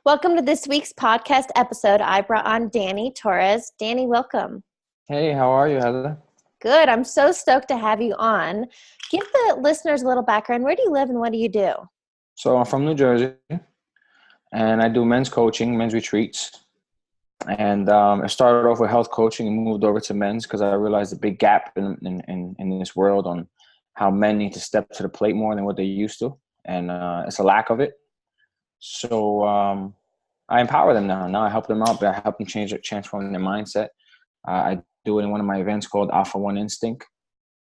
Welcome to this week's podcast episode. I brought on Danny Torres. Danny, welcome. Hey, how are you, Heather? Good. I'm so stoked to have you on. Give the listeners a little background. Where do you live and what do you do? So I'm from New Jersey, and I do men's coaching, men's retreats. And I started off with health coaching and moved over to men's because I realized the big gap in this world on how men need to step to the plate more than what they used to. And it's a lack of it. So I empower them now. Now I help them out, but I help them transform their mindset. I do it in one of my events called Alpha One Instinct.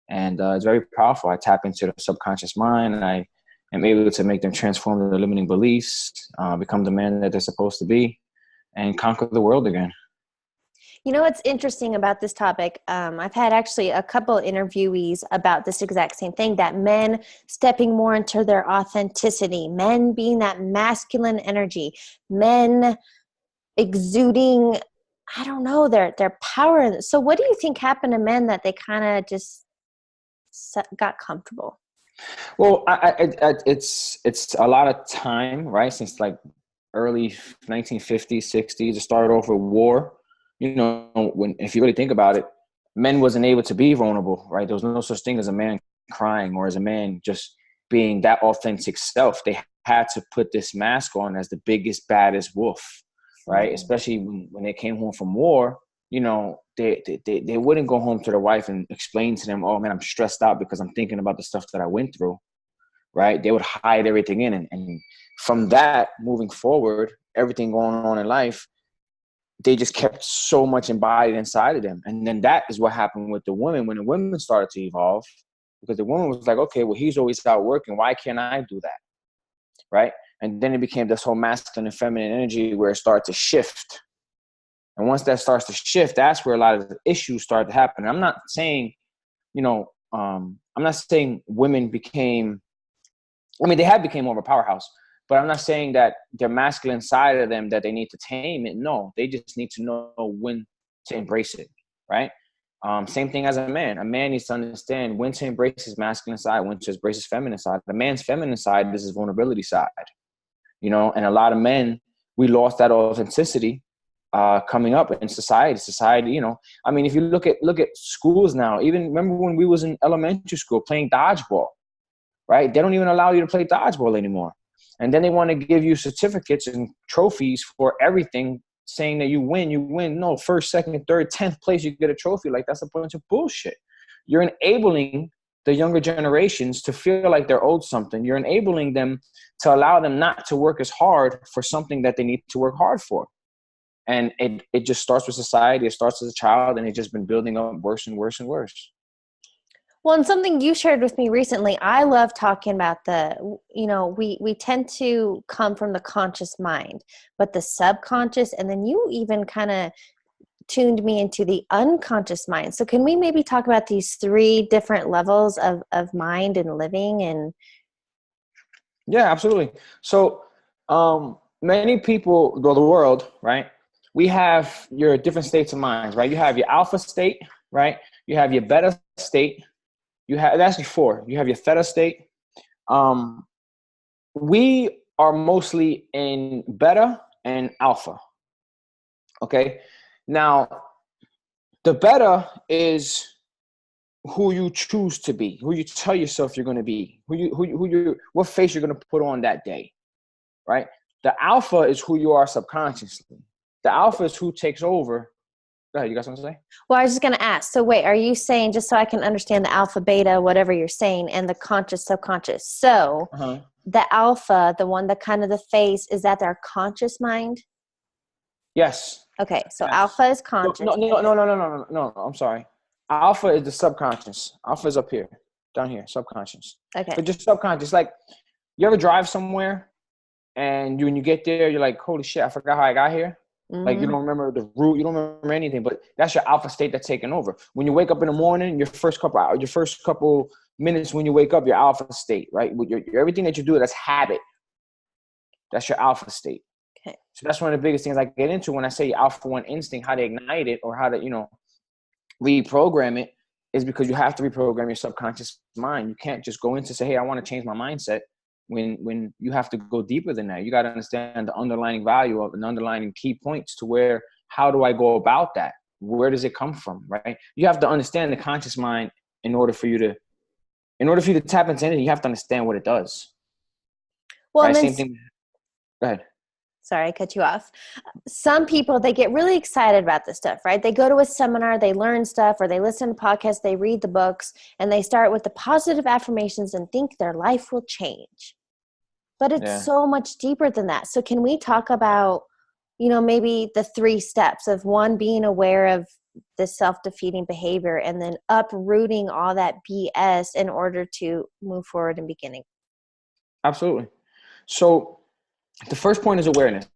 And it's very powerful. I tap into the subconscious mind, and I am able to make them transform their limiting beliefs, become the man that they're supposed to be, and conquer the world again. You know what's interesting about this topic? I've had actually a couple interviewees about this exact same thing, that men stepping more into their authenticity, men being that masculine energy, men exuding, I don't know, their power. So what do you think happened to men that they kind of just got comfortable? Well, it's a lot of time, right? Since like early 1950s, 60s, it started off with war. You know, if you really think about it, men wasn't able to be vulnerable, right? There was no such thing as a man crying or as a man just being that authentic self. They had to put this mask on as the biggest, baddest wolf, right? Mm-hmm. Especially when they came home from war, you know, they wouldn't go home to their wife and explain to them, oh man, I'm stressed out because I'm thinking about the stuff that I went through, right? They would hide everything in. And from that, moving forward, everything going on in life, they just kept so much embodied inside of them. And then that is what happened with the women when the women started to evolve, because the woman was like, okay, well, he's always out working. Why can't I do that? Right? And then it became this whole masculine and feminine energy where it started to shift. And once that starts to shift, that's where a lot of the issues start to happen. I'm not saying, I'm not saying women became, they have become more of a powerhouse, but I'm not saying that their masculine side of them, that they need to tame it. No, they just need to know when to embrace it, right? Same thing as a man. A man needs to understand when to embrace his masculine side, when to embrace his feminine side. The man's feminine side is his vulnerability side, and a lot of men, we lost that authenticity coming up in society, if you look at schools now, even remember when we was in elementary school playing dodgeball, right? They don't even allow you to play dodgeball anymore. And then they want to give you certificates and trophies for everything, saying that you win. No, first, second, third, 10th place, you get a trophy. Like, that's a bunch of bullshit. You're enabling the younger generations to feel like they're owed something. You're enabling them to allow them not to work as hard for something that they need to work hard for. And it just starts with society. It starts as a child, and it's just been building up worse and worse and worse. Well, and something you shared with me recently, I love talking about we tend to come from the conscious mind, but the subconscious, and then you even kind of tuned me into the unconscious mind. So can we maybe talk about these three different levels of mind and living? And yeah, absolutely. So many people, the world, right? We have your different states of minds, right? You have your alpha state, right? You have your beta state. That's before. You have your theta state. We are mostly in beta and alpha. Okay. Now, the beta is who you choose to be, who you tell yourself you're going to be, what face you're going to put on that day, right? The alpha is who you are subconsciously. The alpha is who takes over. Go ahead, you got something to say? Well, I was just going to ask. So wait, are you saying, just so I can understand the alpha, beta, whatever you're saying, and the conscious, subconscious? So the alpha, the one that kind of the face, is that their conscious mind? Yes. Okay, so yes. Alpha is conscious. No. I'm sorry. Alpha is the subconscious. Alpha is up here, down here, subconscious. Okay. But just subconscious. Like, you ever drive somewhere and when you get there, you're like, holy shit, I forgot how I got here. Mm-hmm. Like, you don't remember the route, you don't remember anything, but that's your alpha state that's taking over. When you wake up in the morning, your first couple minutes when you wake up, your alpha state, right? With your everything that you do, that's habit. That's your alpha state. Okay. So that's one of the biggest things I get into when I say Alpha One instinct, how to ignite it or how to, reprogram it, is because you have to reprogram your subconscious mind. You can't just go in to say, hey, I want to change my mindset. when you have to go deeper than that. You got to understand the underlying value of an underlying key points to where, how do I go about that? Where does it come from, right? You have to understand the conscious mind in order for you to tap into anything. You have to understand what it does. Well, Right? and then, Same thing. Go ahead. sorry, I cut you off. Some people, they get really excited about this stuff, right? They go to a seminar, they learn stuff, or they listen to podcasts, they read the books, and they start with the positive affirmations and think their life will change. But it's so much deeper than that. So can we talk about, maybe the 3 steps of, one, being aware of the self-defeating behavior, and then uprooting all that BS in order to move forward and beginning? Absolutely. So the first point is awareness.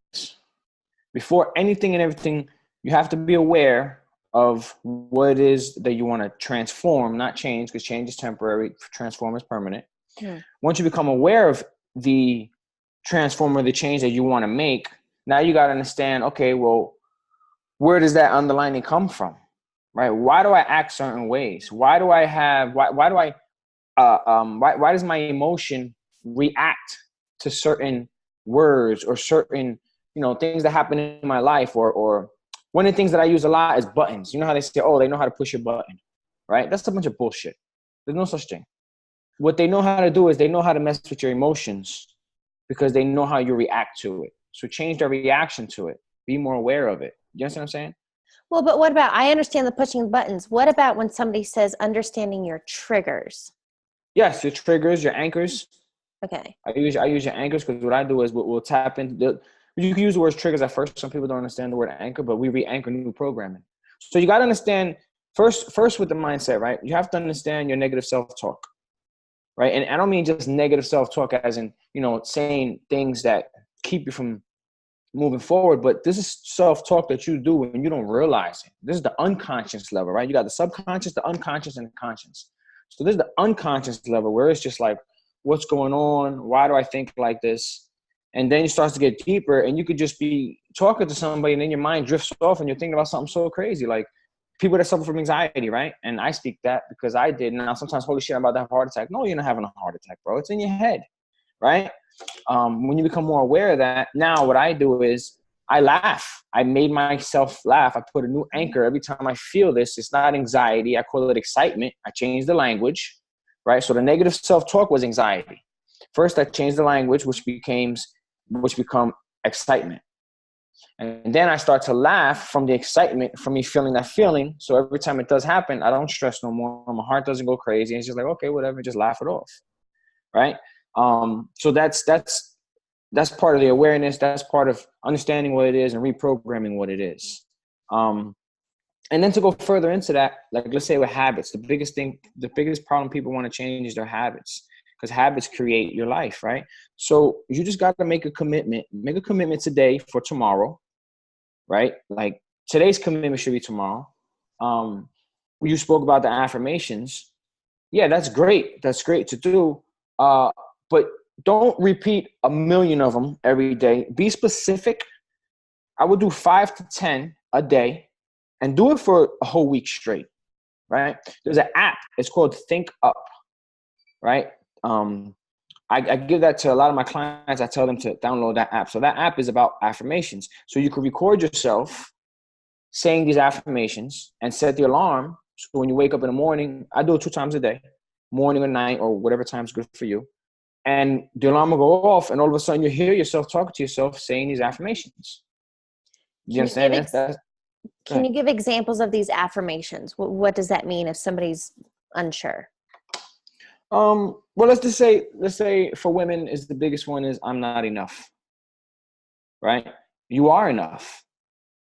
Before anything and everything, you have to be aware of what it is that you want to transform, not change, because change is temporary, transform is permanent. Once you become aware of the transform or the change that you want to make, now you got to understand, okay, well, where does that underlining come from, right? Why do I act certain ways? Why do I have, why does my emotion react to certain words or certain, things that happen in my life? Or one of the things that I use a lot is buttons. You know how they say, oh, they know how to push a button, right? That's a bunch of bullshit. There's no such thing. What they know how to do is they know how to mess with your emotions because they know how you react to it. So change their reaction to it. Be more aware of it. You understand what I'm saying? Well, but what about, I understand the pushing buttons. What about when somebody says understanding your triggers? Yes, your triggers, your anchors. Okay. I use your anchors because what I do is we'll tap into you can use the word triggers at first. Some people don't understand the word anchor, but we re-anchor new programming. So you got to understand first with the mindset, right? You have to understand your negative self-talk, right? And I don't mean just negative self-talk as in, saying things that keep you from moving forward, but this is self-talk that you do when you don't realize it. This is the unconscious level, right? You got the subconscious, the unconscious, and the conscious. So this is the unconscious level where it's just like, what's going on? Why do I think like this? And then it starts to get deeper, and you could just be talking to somebody and then your mind drifts off and you're thinking about something so crazy. Like people that suffer from anxiety, right? And I speak that because I did. Now sometimes, holy shit, I'm about to have a heart attack. No, you're not having a heart attack, bro. It's in your head, right? When you become more aware of that, now what I do is I laugh. I made myself laugh. I put a new anchor every time I feel this. It's not anxiety. I call it excitement. I changed the language, right? So the negative self-talk was anxiety. First, I changed the language, which become excitement. And then I start to laugh from the excitement, from me feeling that feeling. So every time it does happen, I don't stress no more. My heart doesn't go crazy. It's just like, okay, whatever, just laugh it off, right? So that's part of the awareness. That's part of understanding what it is and reprogramming what it is. And then to go further into that, like let's say with habits, the biggest problem people want to change is their habits, because habits create your life, right? So you just got to make a commitment today for tomorrow, right? Like today's commitment should be tomorrow. You spoke about the affirmations. Yeah, that's great. That's great to do. But don't repeat 1,000,000 of them every day. Be specific. I would do 5 to 10 a day and do it for a whole week straight, right? There's an app. It's called Think Up, right? I give that to a lot of my clients. I tell them to download that app. So that app is about affirmations. So you can record yourself saying these affirmations and set the alarm. So when you wake up in the morning, I do it 2 times a day, morning or night or whatever time's good for you. And the alarm will go off, and all of a sudden you hear yourself talking to yourself saying these affirmations. You understand that? Can you give examples of these affirmations? What does that mean if somebody's unsure? Well, let's say for women is the biggest one is I'm not enough, right? You are enough,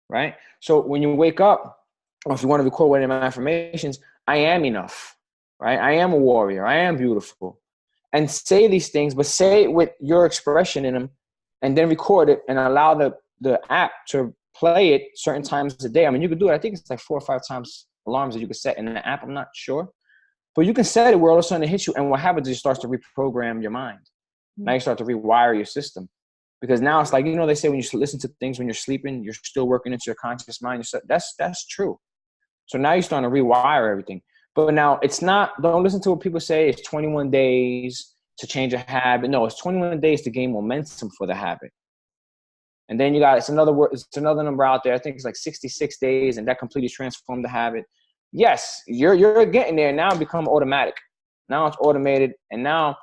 right? So when you wake up, or if you want to record one of my affirmations, I am enough, right? I am a warrior. I am beautiful. And say these things, but say it with your expression in them, and then record it and allow the app to play it certain times a day. I mean, you could do it. I think it's like 4 or 5 times alarms that you could set in the app. I'm not sure. But you can set it where all of a sudden it hits you. And what happens is it starts to reprogram your mind. Now you start to rewire your system. Because now it's like, they say when you listen to things when you're sleeping, you're still working into your conscious mind. That's true. So now you're starting to rewire everything. But now it's not, don't listen to what people say. It's 21 days. to change a habit. No, it's 21 days to gain momentum for the habit. And then you got, it's another number out there. I think it's like 66 days, and that completely transformed the habit. Yes, you're getting there now. Become automatic. Now it's automated, and now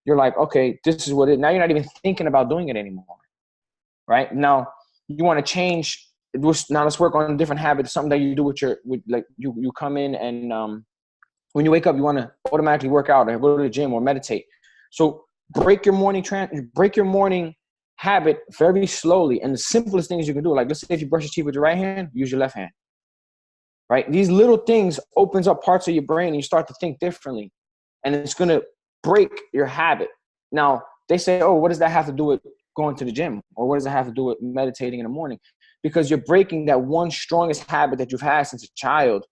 you're like, okay, this is what it. Now you're not even thinking about doing it anymore, right? Now you want to change. Now let's work on a different habit. Something that you do you come in and when you wake up, you want to automatically work out or go to the gym or meditate. So break your morning habit very slowly. And the simplest things you can do, like let's say if you brush your teeth with your right hand, use your left hand, right? These little things opens up parts of your brain and you start to think differently. And it's going to break your habit. Now, they say, oh, what does that have to do with going to the gym? Or what does it have to do with meditating in the morning? Because you're breaking that one strongest habit that you've had since a child.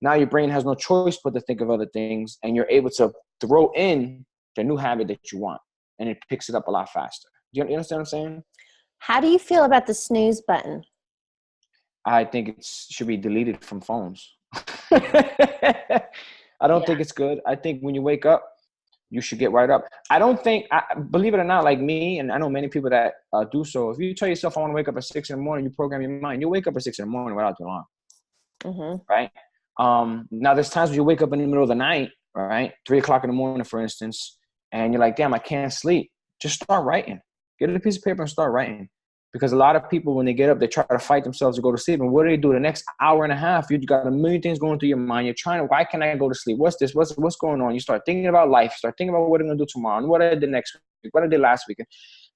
Now your brain has no choice but to think of other things, and you're able to throw in the new habit that you want, and it picks it up a lot faster. Do you understand what I'm saying? How do you feel about the snooze button? I think it should be deleted from phones. I don't think it's good. I think when you wake up, you should get right up. I don't think, believe it or not, like me, and I know many people that do so. If you tell yourself, I want to wake up at 6 in the morning, you program your mind. You wake up at 6 in the morning without the alarm, right? Now there's times when you wake up in the middle of the night, right? 3 o'clock in the morning, for instance, and you're like, damn, I can't sleep. Just start writing. Get a piece of paper and start writing. Because a lot of people, when they get up, they try to fight themselves to go to sleep. And what do? The next hour and a half, you've got a million things going through your mind. You're trying to, why can't I go to sleep? What's this? What's going on? You start thinking about life. You start thinking about what I'm going to do tomorrow and what I did next week, what I did last weekend.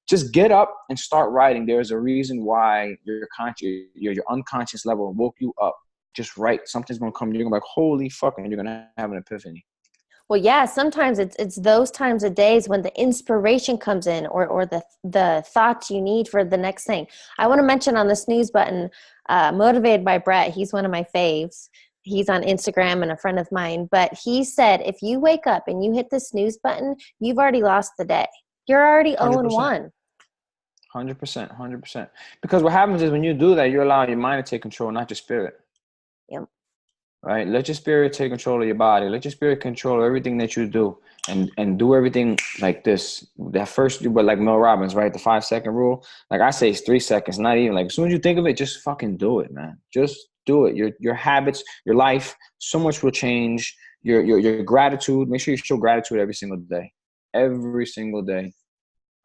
Just get up and start writing. There's a reason why your unconscious level woke you up. Just write. Something's going to come. You're going to be like, holy fuck, and you're going to have an epiphany. Well, yeah, sometimes it's those times of days when the inspiration comes in or the thoughts you need for the next thing. I want to mention on the snooze button, Motivated by Brett. He's one of my faves. He's on Instagram and a friend of mine. But he said, if you wake up and you hit the snooze button, you've already lost the day. You're already 0-1. 100%. Because what happens is when you do that, you're allowing your mind to take control, not your spirit. Yep. Right? Let your spirit take control of your body. Let your spirit control everything that you do, and do everything like this. That first, but like Mel Robbins, right? The 5-second rule. Like I say, it's 3 seconds. Not even like as soon as you think of it, just fucking do it, man. Just do it. Your habits, your life, so much will change. Your gratitude. Make sure you show gratitude every single day. Every single day.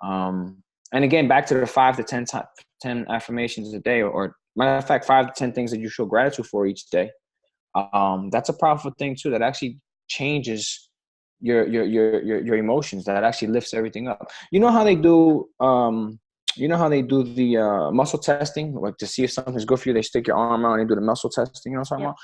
And again, back to the 5 to 10 affirmations a day, or matter of fact, 5 to 10 things that you show gratitude for each day. That's a powerful thing too. That actually changes your emotions. That actually lifts everything up. You know how they do. The muscle testing, like to see if something's good for you. They stick your arm out and they do the muscle testing. You know what I'm talking about?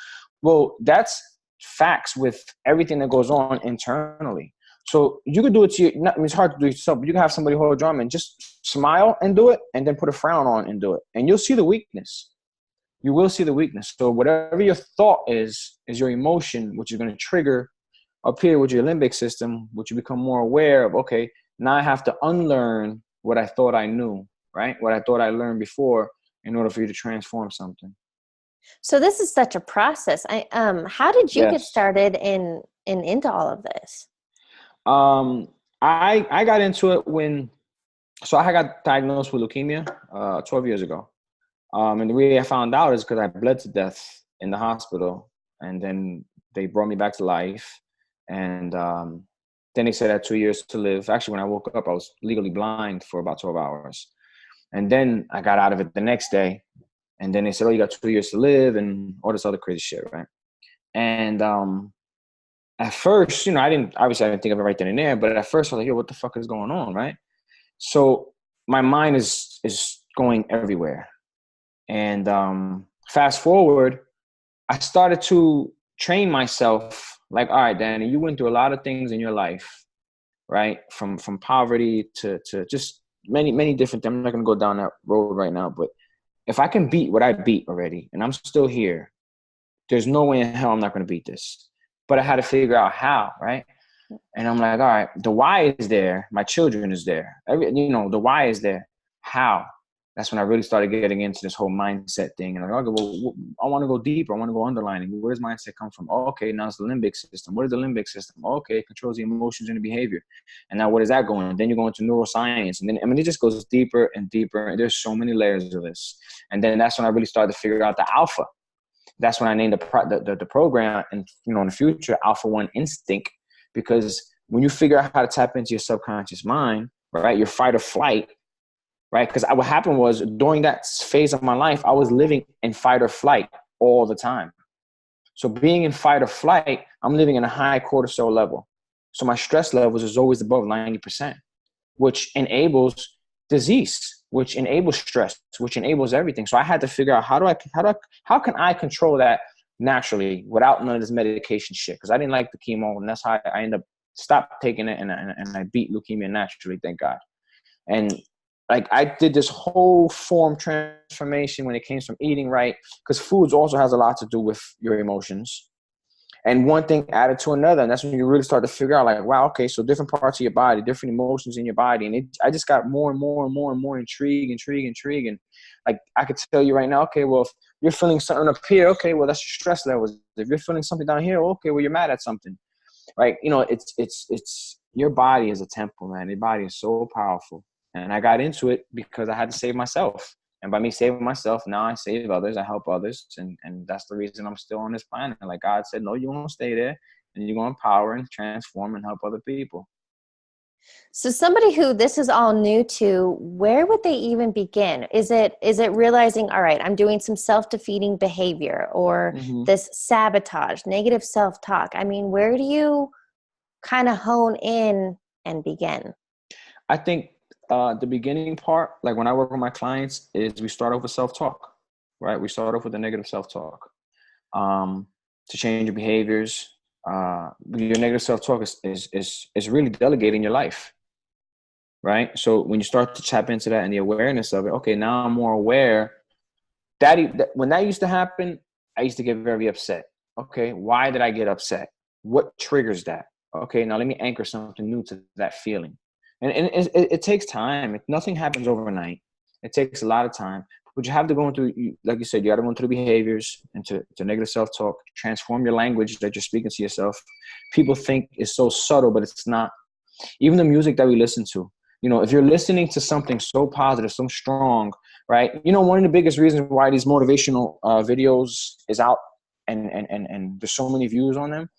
Well, that's facts with everything that goes on internally. So you could do it it's hard to do it yourself, but you can have somebody hold your arm and just smile and do it, and then put a frown on and do it, and you'll see the weakness. You will see the weakness. So whatever your thought is your emotion, which is going to trigger up here with your limbic system, which you become more aware of. Okay, now I have to unlearn what I thought I knew, right? What I thought I learned before, in order for you to transform something. So this is such a process. How did you get started in into all of this? I got into it so I got diagnosed with leukemia 12 years ago. And the way I found out is because I bled to death in the hospital, and then they brought me back to life. And then they said I had 2 years to live. Actually, when I woke up, I was legally blind for about 12 hours. And then I got out of it the next day. And then they said, oh, you got 2 years to live and all this other crazy shit, right? And at first, I didn't think of it right then and there. But at first, I was like, yo, what the fuck is going on, right? So my mind is going everywhere. And fast forward, I started to train myself like, all right, Danny, you went through a lot of things in your life, right? From poverty to just many different things. I'm not going to go down that road right now, but if I can beat what I beat already and I'm still here, there's no way in hell I'm not going to beat this. But I had to figure out how, right? And I'm like, all right, the why is there. My children is there. The why is there. How? That's when I really started getting into this whole mindset thing. And like, okay, well, I want to go deeper. I want to go underlining. Where does mindset come from? Oh, okay, now it's the limbic system. What is the limbic system? Oh, okay, it controls the emotions and the behavior. And now what is that going? Then you go into neuroscience. And then, I mean, it just goes deeper and deeper. And there's so many layers of this. And then that's when I really started to figure out the alpha. That's when I named the program, and, you know, in the future, Alpha 1 Instinct, because when you figure out how to tap into your subconscious mind, right, your fight or flight, right? Because what happened was, during that phase of my life, I was living in fight or flight all the time. So being in fight or flight, I'm living in a high cortisol level. So my stress levels is always above 90%, which enables disease, which enables stress, which enables everything. So I had to figure out how can I control that naturally without none of this medication shit? Because I didn't like the chemo, and that's how I ended up stopped taking it, and I beat leukemia naturally, thank God. And like, I did this whole form transformation when it came from eating right, because foods also has a lot to do with your emotions. And one thing added to another. And that's when you really start to figure out, like, wow, okay, so different parts of your body, different emotions in your body. And I just got more and more and more and more intrigued. And like, I could tell you right now, okay, well, if you're feeling something up here, okay, well, that's your stress levels. If you're feeling something down here, okay, well, you're mad at something, right? You know, it's your body is a temple, man. Your body is so powerful. And I got into it because I had to save myself. And by me saving myself, now I save others, I help others. And that's the reason I'm still on this planet. Like God said, no, you're going to stay there, and you're going to empower and transform and help other people. So somebody who this is all new to, where would they even begin? Is it realizing, all right, I'm doing some self-defeating behavior, or this sabotage, negative self-talk? I mean, where do you kind of hone in and begin? I think the beginning part, like when I work with my clients, is we start off with self-talk, right? We start off with the negative self-talk to change your behaviors. Your negative self-talk is really delegating your life, right? So when you start to tap into that and the awareness of it, okay, now I'm more aware. When that used to happen, I used to get very upset. Okay, why did I get upset? What triggers that? Okay, now let me anchor something new to that feeling. And it takes time. Nothing happens overnight. It takes a lot of time. But you have to go into, like you said, you got to go into the behaviors and to negative self-talk, transform your language that you're speaking to yourself. People think it's so subtle, but it's not. Even the music that we listen to, you know, if you're listening to something so positive, so strong, right? You know, one of the biggest reasons why these motivational videos is out and there's so many views on them.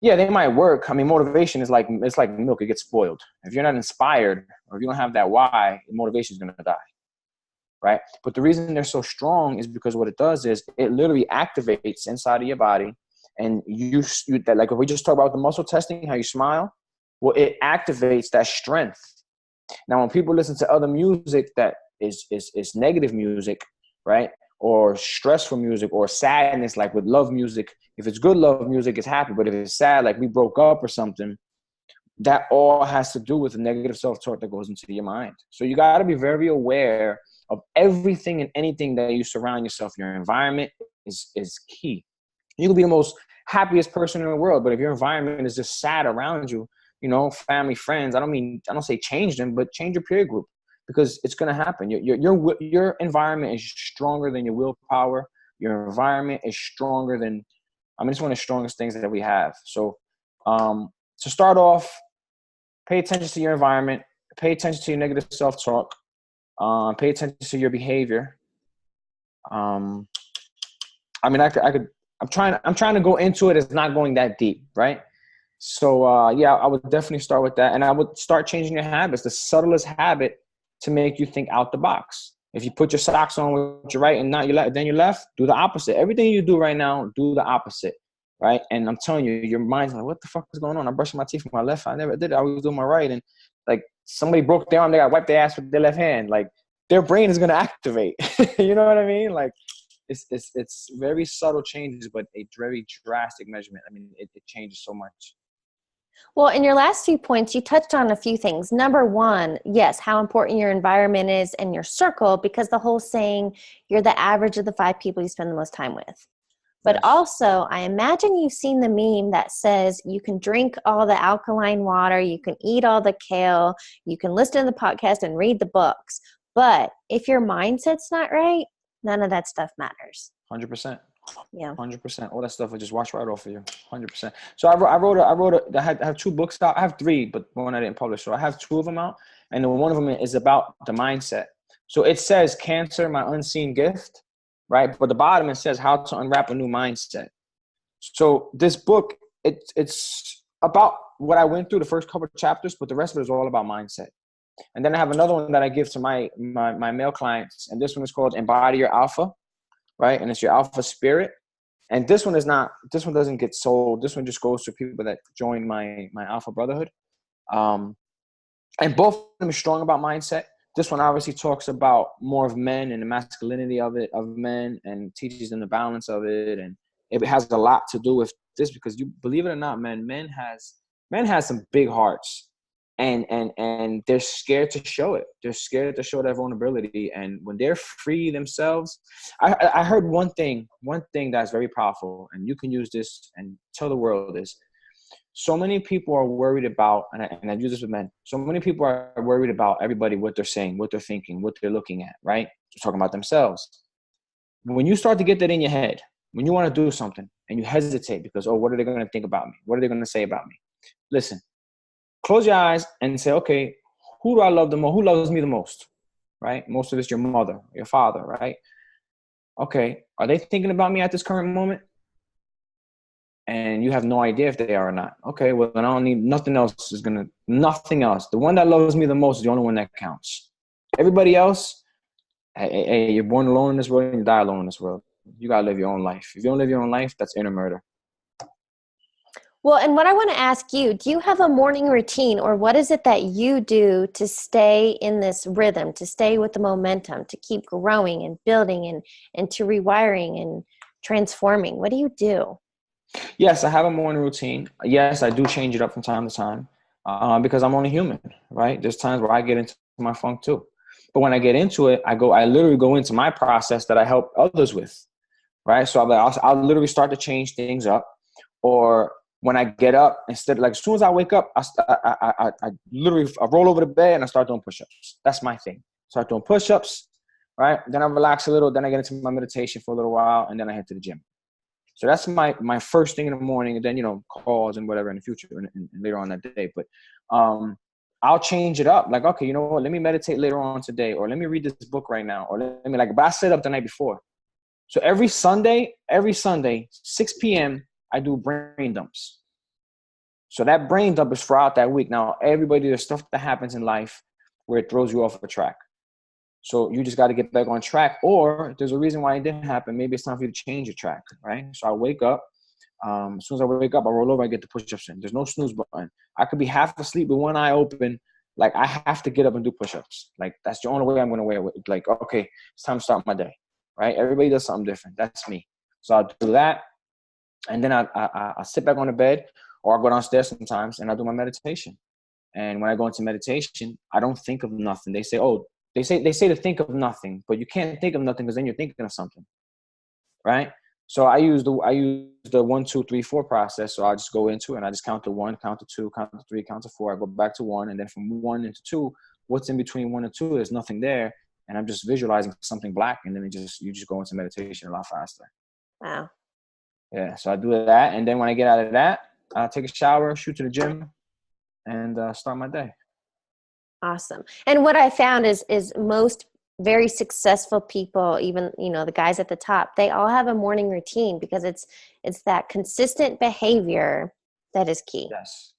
Yeah, they might work. I mean, motivation is like, it's like milk. It gets spoiled. If you're not inspired, or if you don't have that why, motivation is going to die, right? But the reason they're so strong is because what it does is it literally activates inside of your body. And you that, like if we just talk about the muscle testing, how you smile, well, it activates that strength. Now, when people listen to other music that is negative music, right, or stressful music, or sadness, like with love music, if it's good love music, it's happy. But if it's sad, like we broke up or something, that all has to do with the negative self-talk that goes into your mind. So you got to be very aware of everything and anything that you surround yourself. Your environment is key. You can be the most happiest person in the world, but if your environment is just sad around you, you know, family, friends, I don't say change them, but change your peer group, because it's going to happen. Your environment is stronger than your willpower. Your environment is stronger than, I mean, it's one of the strongest things that we have. So to start off, pay attention to your environment, pay attention to your negative self-talk, pay attention to your behavior. I mean, I'm trying to go into it. It's not going that deep, right? So yeah, I would definitely start with that. And I would start changing your habits, the subtlest habit to make you think out the box. If you put your socks on with your right and not your left, then your left, do the opposite. Everything you do right now, do the opposite, right? And I'm telling you, your mind's like, what the fuck is going on? I'm brushing my teeth with my left. I never did it. I was doing my right. And like somebody broke their arm, they got wiped their ass with their left hand. Like their brain is going to activate. You know what I mean? Like it's very subtle changes, but a very drastic measurement. I mean, it changes so much. Well, in your last few points, you touched on a few things. Number one, yes, how important your environment is and your circle, because the whole saying, you're the average of the 5 people you spend the most time with. But also, I imagine you've seen the meme that says you can drink all the alkaline water, you can eat all the kale, you can listen to the podcast and read the books. But if your mindset's not right, none of that stuff matters. 100%. Yeah. 100%. All that stuff will just wash right off of you. 100%. So I have 2 books out. I have 3, but one I didn't publish. So I have 2 of them out. And then one of them is about the mindset. So it says Cancer, my unseen gift, right? But the bottom, it says how to unwrap a new mindset. So this book, it's about what I went through the first couple of chapters, but the rest of it is all about mindset. And then I have another one that I give to my male clients. And this one is called Embody Your Alpha, right? And it's your alpha spirit. And this one doesn't get sold. This one just goes to people that join my Alpha Brotherhood. And both of them are strong about mindset. This one obviously talks about more of men and the masculinity of men, and teaches them the balance of it. And it has a lot to do with this, because you believe it or not, men has some big hearts, and they're scared to show it. They're scared to show their vulnerability. And when they're free themselves, I heard one thing that's very powerful, and you can use this and tell the world this. So many people are worried about, and I use this with men, so many people are worried about everybody, what they're saying, what they're thinking, what they're looking at, right? They're talking about themselves. When you start to get that in your head, when you want to do something and you hesitate because, oh, what are they going to think about me? What are they going to say about me? Listen, close your eyes and say, okay, who do I love the most? Who loves me the most, right? Most of it's your mother, your father, right? Okay, are they thinking about me at this current moment? And you have no idea if they are or not. Okay, well, then I don't need nothing else. Nothing else. The one that loves me the most is the only one that counts. Everybody else, hey, you're born alone in this world and you die alone in this world. You got to live your own life. If you don't live your own life, that's inner murder. Well, and what I want to ask you, do you have a morning routine, or what is it that you do to stay in this rhythm, to stay with the momentum, to keep growing and building and to rewiring and transforming? What do you do? Yes, I have a morning routine. Yes, I do change it up from time to time because I'm only human, right? There's times where I get into my funk too. But when I get into it, I literally go into my process that I help others with, right? So I'll literally start to change things up. Or when I get up, instead, like as soon as I wake up, I literally roll over the bed and I start doing push-ups. That's my thing. Start doing push-ups, right? Then I relax a little. Then I get into my meditation for a little while, and then I head to the gym. So that's my first thing in the morning, and then, calls and whatever in the future and later on that day. But I'll change it up. Like, okay, you know what? Let me meditate later on today, or let me read this book right now, or but I set up the night before. So every Sunday, 6 p.m., I do brain dumps. So that brain dump is throughout that week. Now, there's stuff that happens in life where it throws you off a track. So you just got to get back on track, or there's a reason why it didn't happen. Maybe it's time for you to change your track, right? So I wake up. As soon as I wake up, I roll over, I get the push-ups in. There's no snooze button. I could be half asleep with one eye open. Like, I have to get up and do push-ups. Like, that's the only way I'm going to wear it. Like, okay, it's time to start my day, right? Everybody does something different. That's me. So I'll do that. And then I sit back on the bed, or I go downstairs sometimes and I do my meditation. And when I go into meditation, I don't think of nothing. They say to think of nothing, but you can't think of nothing because then you're thinking of something, right? So I use the 1, 2, 3, 4 process. So I just go into it and I just count to 1, count to 2, count to 3, count to 4. I go back to 1, and then from 1 into 2, what's in between 1 and 2? There's nothing there, and I'm just visualizing something black, and then you just go into meditation a lot faster. Wow. Yeah. So I do that, and then when I get out of that, I take a shower, shoot to the gym, and start my day. Awesome. And what I found is most very successful people, even, the guys at the top, they all have a morning routine, because it's that consistent behavior that is key.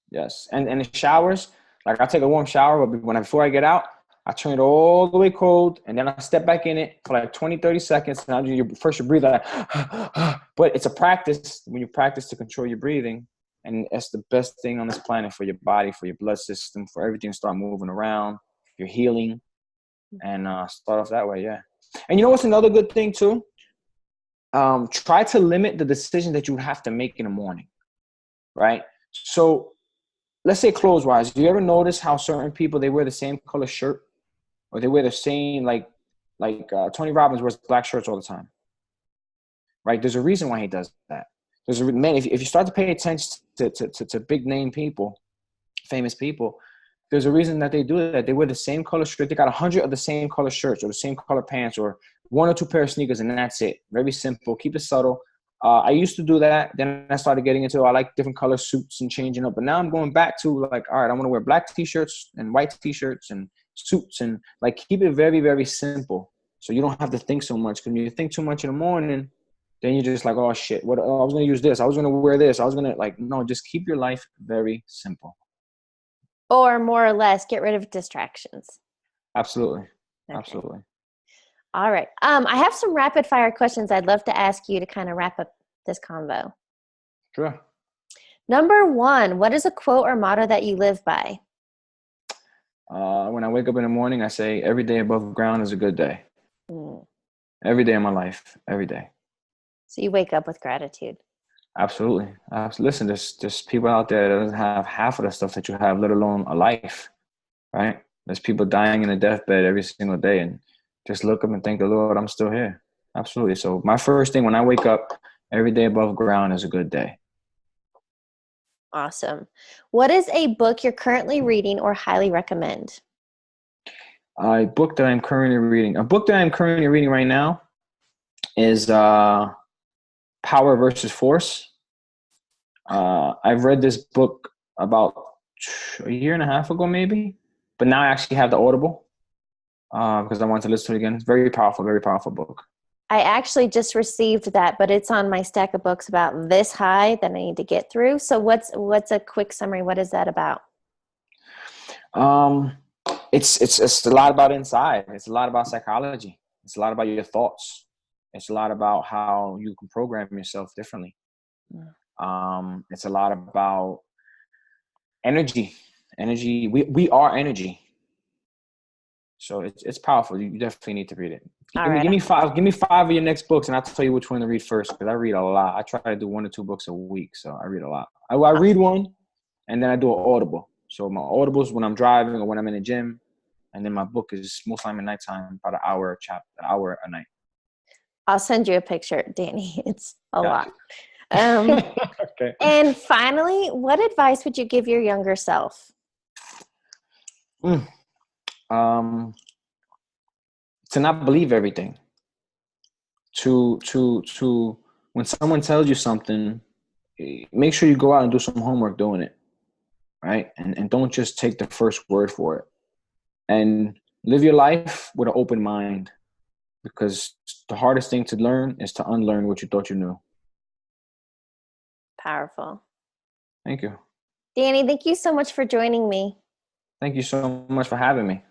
Yes. And the showers, like I take a warm shower, but before I get out, I turn it all the way cold, and then I step back in it for like 20, 30 seconds. And you breathe like, but it's a practice. When you practice to control your breathing, and it's the best thing on this planet for your body, for your blood system, for everything to start moving around, your healing, and start off that way. Yeah. And you know what's another good thing too? Try to limit the decision that you have to make in the morning, right? So let's say clothes-wise, do you ever notice how certain people, they wear the same color shirt, or they wear the same, like Tony Robbins wears black shirts all the time, right? There's a reason why he does that. If you start to pay attention to big name people, famous people, there's a reason that they do that. They wear the same color shirt. They got 100 of the same color shirts or the same color pants or one or two pair of sneakers, and that's it. Very simple. Keep it subtle. I used to do that. Then I started getting into, I like different color suits and changing up. But now I'm going back to like, all right, I want to wear black T-shirts and white T-shirts and suits, and like keep it very, very simple. So you don't have to think so much. Because when you think too much in the morning, then you're just like, oh shit, what? Oh, I was going to use this. I was going to wear this. I was going to like, no, just keep your life very simple. Or more or less, get rid of distractions. Absolutely. Okay. Absolutely. All right. I have some rapid fire questions I'd love to ask you to kind of wrap up this convo. Sure. Number 1, what is a quote or motto that you live by? When I wake up in the morning, I say, every day above ground is a good day. Mm. Every day of my life, every day. So you wake up with gratitude. Absolutely. Listen, there's people out there that doesn't have half of the stuff that you have, let alone a life, right? There's people dying in a deathbed every single day, and just look up and thank the Lord, I'm still here. Absolutely. So my first thing when I wake up, every day above ground is a good day. Awesome. What is a book you're currently reading or highly recommend? A book that I'm currently reading right now is Power versus Force. I've read this book about a year and a half ago, maybe, but now I actually have the Audible because I want to listen to it again. It's very powerful book. I actually just received that, but it's on my stack of books about this high that I need to get through. So what's a quick summary? What is that about? It's a lot about inside. It's a lot about psychology. It's a lot about your thoughts. It's a lot about how you can program yourself differently. It's a lot about energy. We are energy. So it's powerful. You definitely need to read it. Give me five of your next books, and I'll tell you which one to read first, because I read a lot. I try to do 1 or 2 books a week, so I read a lot. I read one, and then I do an Audible. So my Audible is when I'm driving or when I'm in the gym, and then my book is most time at nighttime, about an hour a night. I'll send you a picture, Danny. It's a lot. Okay. And finally, what advice would you give your younger self? To not believe everything. To when someone tells you something, make sure you go out and do some homework doing it, right? And don't just take the first word for it. And live your life with an open mind, because the hardest thing to learn is to unlearn what you thought you knew. Powerful. Thank you. Danny, thank you so much for joining me. Thank you so much for having me.